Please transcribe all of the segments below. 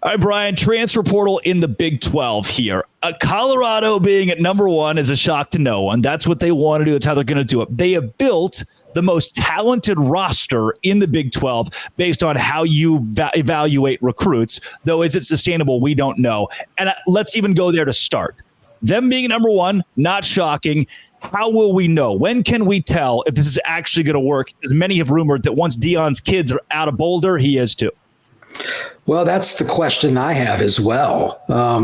All right, Brian, transfer portal in the Big 12 here. Colorado being at number one is a shock to no one. That's what they want to do. That's how they're going to do it. They have built the most talented roster in the Big 12 based on how you evaluate recruits. Though, is it sustainable? We don't know. And let's even go there to start. Them being number one, not shocking. How will we know? When can we tell if this is actually going to work? As many have rumored that once Deion's kids are out of Boulder, he is too. Well, that's the question I have as well,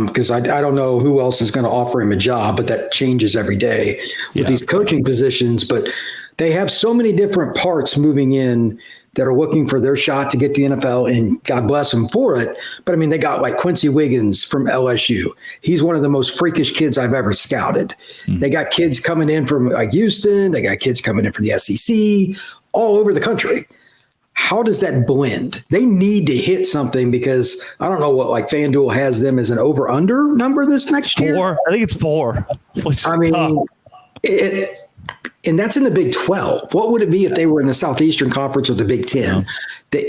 because I don't know who else is going to offer him a job, but that changes every day with these coaching positions. But they have so many different parts moving in that are looking for their shot to get the NFL, and God bless them for it. But I mean, they got like Quincy Wiggins from LSU. He's one of the most freakish kids I've ever scouted. They got kids coming in from like Houston. They got kids coming in from the SEC, all over the country. How does that blend? They need to hit something, because I don't know what like FanDuel has them as an over-under number this next year. 4. I think it's 4. I mean, and that's in the Big 12. What would it be if they were in the Southeastern Conference or the Big 10?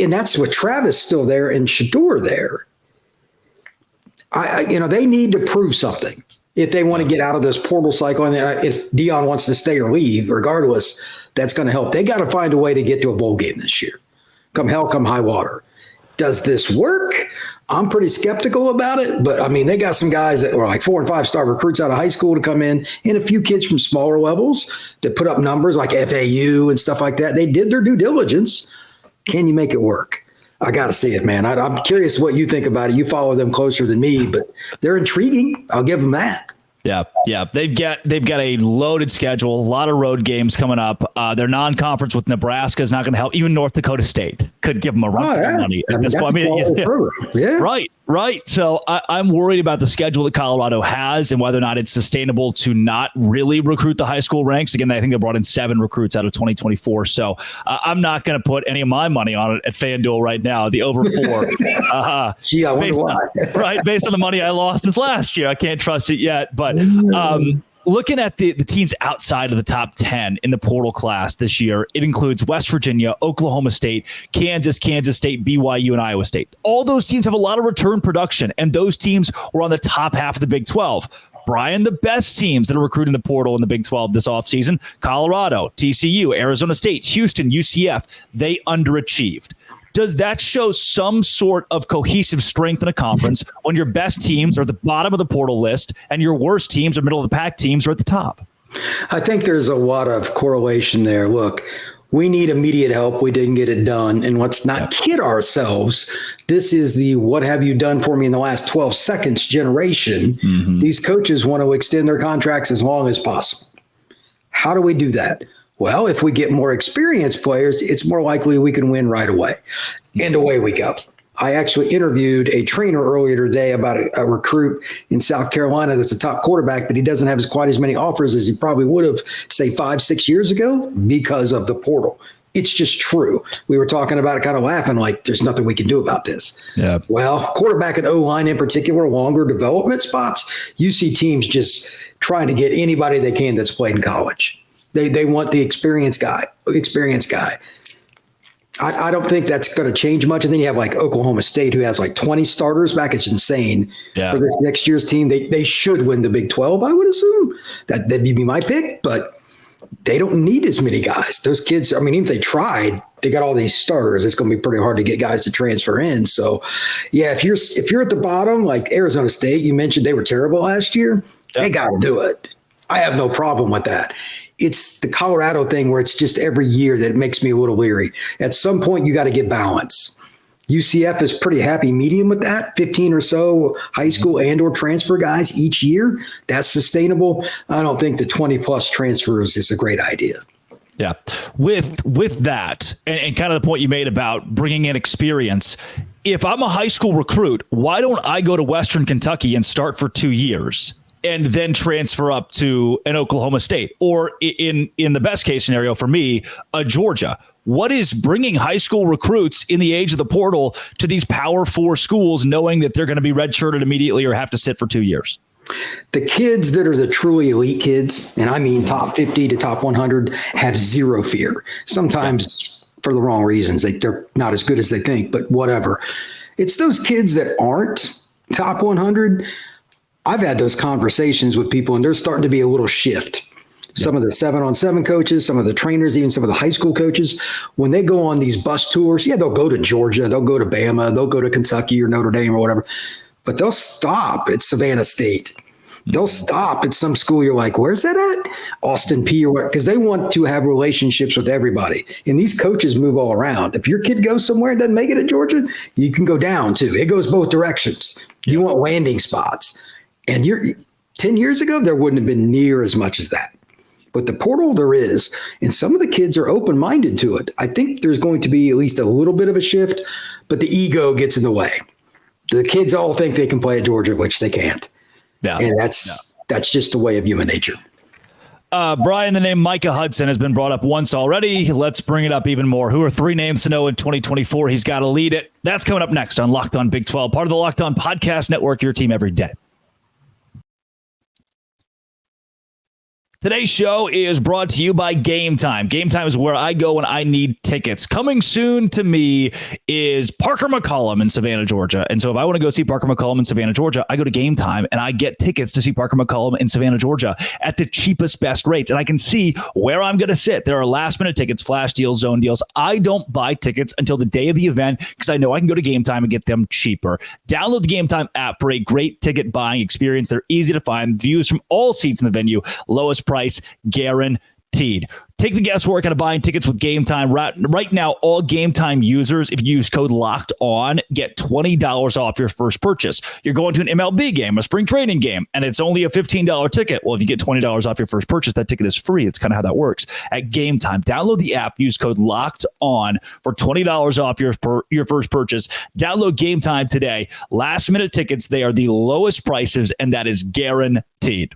And that's with Travis still there and Shedeur there. They need to prove something if they want to get out of this portal cycle. And if Deion wants to stay or leave, regardless, that's going to help. They got to find a way to get to a bowl game this year. Come hell, come high water. Does this work? I'm pretty skeptical about it, but I mean, they got some guys that were like 4 and 5 star recruits out of high school to come in, and a few kids from smaller levels that put up numbers like FAU and stuff like that. They did their due diligence. Can you make it work? I got to see it, man. I'm curious what you think about it. You follow them closer than me, but they're intriguing. I'll give them that. Yeah. They've got a loaded schedule, a lot of road games coming up. Their non-conference with Nebraska is not going to help. Even North Dakota State could give them a run for their money at this point. Right. So I'm worried about the schedule that Colorado has and whether or not it's sustainable to not really recruit the high school ranks. Again, I think they brought in 7 recruits out of 2024. So I'm not going to put any of my money on it at FanDuel right now. The over 4. Gee, I wonder why. Based on the money I lost this last year, I can't trust it yet. But looking at the teams outside of the top 10 in the portal class this year, it includes West Virginia, Oklahoma State, Kansas State, BYU, and Iowa State. All those teams have a lot of return production, and those teams were on the top half of the Big 12. Brian, the best teams that are recruiting the portal in the Big 12 this offseason, Colorado, TCU, Arizona State, Houston, UCF, they underachieved. Does that show some sort of cohesive strength in a conference when your best teams are at the bottom of the portal list and your worst teams or middle of the pack teams are at the top? I think there's a lot of correlation there. Look, we need immediate help. We didn't get it done. And let's not kid ourselves. This is the what have you done for me in the last 12 seconds generation. These coaches want to extend their contracts as long as possible. How do we do that? Well, if we get more experienced players, it's more likely we can win right away. And away we go. I actually interviewed a trainer earlier today about a recruit in South Carolina that's a top quarterback, but he doesn't have quite as many offers as he probably would have, say, 5-6 years ago because of the portal. It's just true. We were talking about it kind of laughing like there's nothing we can do about this. Yeah. Well, quarterback and O-line in particular, longer development spots, you see teams just trying to get anybody they can that's played in college. They want the experienced guy. I don't think that's going to change much. And then you have like Oklahoma State, who has like 20 starters back. It's insane for this next year's team. They should win the Big 12, I would assume. That'd be my pick, but they don't need as many guys. Those kids, I mean, even if they tried, they got all these starters. It's going to be pretty hard to get guys to transfer in. So, yeah, if you're at the bottom, like Arizona State, you mentioned they were terrible last year. They got to do it. I have no problem with that. It's the Colorado thing where it's just every year that it makes me a little leery. At some point, you got to get balance. UCF is pretty happy medium with that, 15 or so high school and or transfer guys each year. That's sustainable. I don't think the 20-plus transfers is a great idea. Yeah. With that, and kind of the point you made about bringing in experience, if I'm a high school recruit, why don't I go to Western Kentucky and start for 2 years? And then transfer up to an Oklahoma State, or in the best case scenario for me, a Georgia. What is bringing high school recruits in the age of the portal to these Power 4 schools, knowing that they're going to be redshirted immediately or have to sit for 2 years? The kids that are the truly elite kids, and I mean top 50 to top 100, have zero fear. Sometimes for the wrong reasons. They're not as good as they think, but whatever. it's those kids that aren't top 100. I've had those conversations with people, and there's starting to be a little shift. Some of the 7-on-7 coaches, some of the trainers, even some of the high school coaches, when they go on these bus tours, they'll go to Georgia, they'll go to Bama, they'll go to Kentucky or Notre Dame or whatever, but they'll stop at Savannah State. They'll stop at some school. You're like, where's that at? Austin P or whatever, because they want to have relationships with everybody. And these coaches move all around. If your kid goes somewhere and doesn't make it at Georgia, you can go down too. It goes both directions. You want landing spots. And 10 years ago, there wouldn't have been near as much as that. But the portal there is, and some of the kids are open-minded to it. I think there's going to be at least a little bit of a shift, but the ego gets in the way. The kids all think they can play at Georgia, which they can't. Yeah. And that's just the way of human nature. Brian, the name Micah Hudson has been brought up once already. Let's bring it up even more. Who are 3 names to know in 2024? He's got to lead it. That's coming up next on Locked On Big 12, part of the Locked On Podcast Network, your team every day. Today's show is brought to you by Game Time. Game Time is where I go when I need tickets. Coming soon to me is Parker McCollum in Savannah, Georgia. And so if I want to go see Parker McCollum in Savannah, Georgia, I go to Game Time and I get tickets to see Parker McCollum in Savannah, Georgia at the cheapest, best rates. And I can see where I'm going to sit. There are last minute tickets, flash deals, zone deals. I don't buy tickets until the day of the event because I know I can go to Game Time and get them cheaper. Download the Game Time app for a great ticket buying experience. They're easy to find. Views from all seats in the venue. Lowest price guaranteed. Take the guesswork out of buying tickets with Game Time. Right now, all Game Time users, if you use code Locked On, get $20 off your first purchase. You're going to an MLB game, a spring training game, and it's only a $15 ticket. Well, if you get $20 off your first purchase, that ticket is free. It's kind of how that works. At Game Time, download the app, use code Locked On for $20 off your first purchase. Download Game Time today. Last minute tickets, they are the lowest prices, and that is guaranteed.